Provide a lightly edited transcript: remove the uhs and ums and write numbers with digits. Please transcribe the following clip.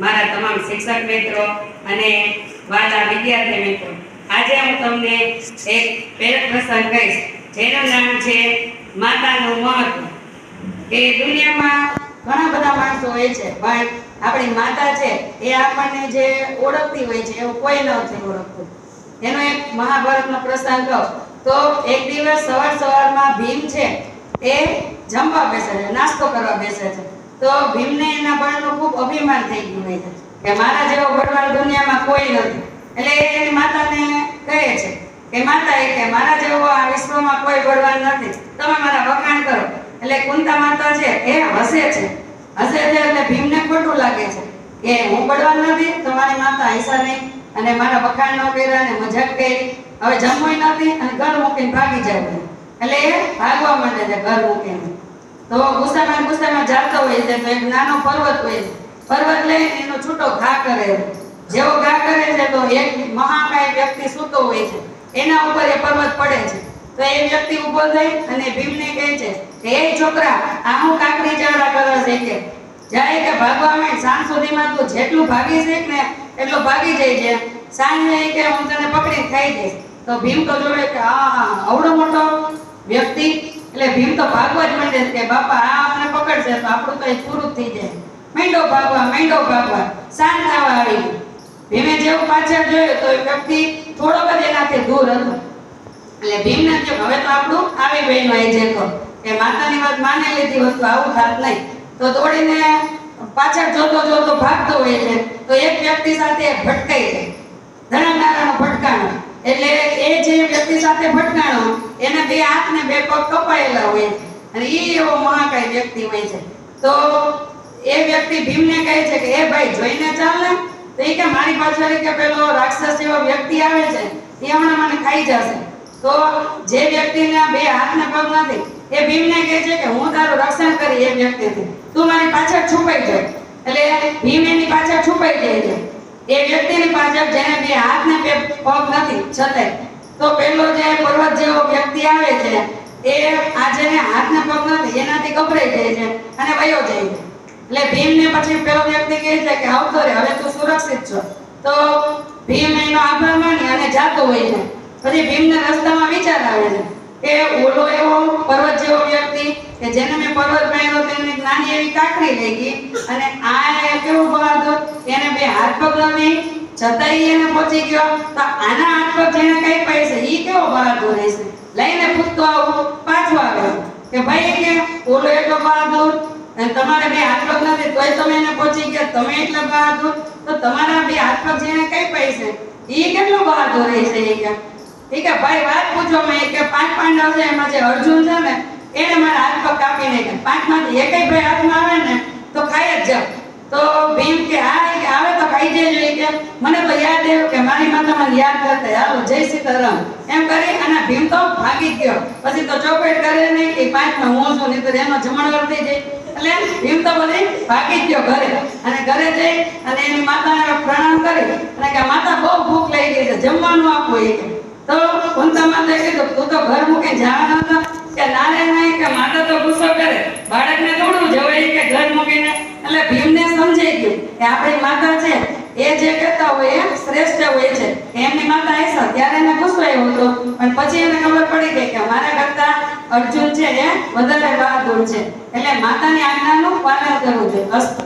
મારા તમામ શિક્ષક મિત્રો અને વાલા વિદ્યાર્થી મિત્રો, આજે હું તમને એક પ્રેરક પ્રસંગ કહીશ જેનું નામ છે માતાનું મહત્વ. એ દુનિયામાં ઘણા બધા માણસો હોય છે, પણ આપણી માતા છે એ આપણને જે ઓળખતી હોય છે એવું કોઈ નથી ઓળખતું. એનો એક મહાભારતનો પ્રસંગ કહું તો એક દિવસ સવારમાં ભીમ છે એ જમવા બેસે છે, નાસ્તો કરવા બેસે છે. તો ભીમને એના બળનું ખૂબ અભિમાન થઈ ગયું હોય છે કે મારા જેવો બળવાન દુનિયામાં કોઈ નથી. એટલે એની માતાને કહે છે કે માતા, એ કે મારા જેવો આ વિશ્વમાં કોઈ બળવાન નથી, તમે મારા વખાણ કરો. એટલે કુંતા માતા છે એ હસે છે એટલે ભીમને ખોટું લાગે છે કે હું બળવાન નથી, તમારી માતા હૈસા નહીં અને મારા વખાણ ન કર્યા અને મજાક કરી. હવે જમવું નથી અને ઘર મૂકીને ભાગી જાય. એટલે એ ભાગવા માંડે છે ઘર મૂકીને. તો ગુસ્સામાં જાતો હોય છે. તો એક નાનો પર્વત હોય છે, પર્વત લઈને એનો છૂટો ઘા કરે. જેવો ઘા કરે છે તો એક મહાકાય વ્યક્તિ સૂતો હોય છે, એના ઉપર એ પર્વત પડે છે. તો એ વ્યક્તિ ઊભો થઈ અને ભીમને કહે છે કે એ છોકરા, આ હું કાકરી ચાવડા કરે છે કે જાય કે ભાગવા માંડ, સાંજ સુધીમાં તું જેટલું ભાગી શીખ ને એટલું ભાગી જાય છે, સાંજે કે હું તને પકડીને ખાઈ જઈશ. તો ભીમ તો જોડે કે આવડો મોટો વ્યક્તિ. એટલે ભીમ તો ભાગવા જ માંડે કે બાપા આ આપણે પકડશે તો આપણું તો પૂરું થઈ જાય. માંડો ભાગવા સાંજ થવા આવી. ભીમે જેવું પાછળ જોયું તો એ વ્યક્તિ થોડોક જ એનાથી દૂર હતો. એટલે ભીમને થયું હવે તો આપણું આવી બહેનો આવી જતો કે માતાની વાત માની લીધી વસ્તુ આવું થાત નહીં. તો દોડીને પાછળ જોતો ભાગતો હોય છે. તો એક વ્યક્તિ સાથે ભટકાઈ જાય, ધણાનારાનો ભટકાણો. એટલે એ જે વ્યક્તિ સાથે ભટકાણો એને બે હાથ ને બે પગ કપાયેલા હોય અને એ એવો મહાકાય વ્યક્તિ હોય છે. તો એ વ્યક્તિ ભીમને કહે છે કે એ ભાઈ જોઈને ચાલ ને. તો એ કે મારી પાછળ કે પેલો રાક્ષસ જેવો વ્યક્તિ આવે છે એ હમણાં મને ખાઈ જશે. તો જે વ્યક્તિના બે હાથ ને પગ નથી એ ભીમને કહે છે કે હું તારું રક્ષણ કરી એ વ્યક્તિથી, તું મારી પાછળ છુપાઈ જાય. એટલે ભીમ એની પાછળ છુપાઈ જાય છે એ વ્યક્તિની પાછળ જેને બે હાથ ને બે પગ નથી છતાંય. તો પેલો જે પર્વત જેવો વ્યક્તિ આવે છે એ આ જેને હાથ ને પગ નથી એનાથી ગભરાઈ જાય છે અને વયો જાય છે. એટલે ભીમને પછી પેલો વ્યક્તિ કહે છે કે આવતો રે, હવે તું સુરક્ષિત છો. તો ભીમ એનો આભાર માની અને જાતો હોય છે. પછી ભીમને રસ્તામાં વિચાર આવે છે કે ઓલો એવો પર્વત જેવો વ્યક્તિ કે જેને મેં પર્વત માર્યો તેને નાની એવી કાકરી લઈ ગઈ અને આ કેવો બહાદુર, એને બે હાથ પગ નથી છતાંય એને પહોંચી ગયો. તો આના હાથ પગ જેને કઈ પાય છે ઈ કેવો બહાદુર રહેશે. લઈને પૂછતો આવું પાછો આવ્યો કે ભાઈ કે ઓલો એટલો બહાદુર અને તમારે બે હાથ પગ નથી તોય તમે એને પહોંચી ગયા, તમે એટલા બહાદુર, તો તમારા બે હાથ પગ જેને કઈ પાય છે ઈ કેટલો બહાદુર રહેશે. એ કે ભાઈ વાત પૂછવામાં કે 5 પાંડવ છે એમાં જે અર્જુન છે ને એને મારા હાથ પગ કાપી નાખ્યા, 5 માંથી એકેય ભાઈ હાથમાં આવે ને તો ખાઈ જ જાવ. તો ભીમ કે હા કે આવે તો ખાઈ જજો. કે મને તો યાદ આવ્યું કે મારી માતા મને યાદ કરતા, હાલો જય સીતારામ એમ કરી અને ભીમ તો ભાગી ગયો. પછી તો ચોપેટ કરે નહીં કે 5માં હું છું, નહીં તો એનો જમણવાર થઈ જાય. એટલે ભીમ તો બધી ભાગી ગયો ઘરે અને ઘરે જઈ અને એની માતાને પ્રણામ કરી અને કે માતા બહુ ભૂખ લાગી ગઈ છે, જમવાનું આપો. એ કે તો કુંતા માતાએ કીધું તું તો ઘર મૂકીને જવાનો હતો કે નારે નહીં કે માતા તો ગુસ્સો કરે, બાળકને થોડું જવાય કે ઘર મૂકીને. એટલે ભીમને સમજાઈ ગયું કે આપણી માતા છે એ જે કહેતા હોય એ શ્રેષ્ઠ હોય છે. એમની માતા હશે ત્યારે એને ગુસ્સો આવ્યો હતો, પણ પછી એને ખબર પડી ગઈ કે મારા કરતા અર્જુન છે એ વધારે બહાદુર છે. એટલે માતાની આજ્ઞાનું પાલન કરવું જોઈએ. અસ્તુ.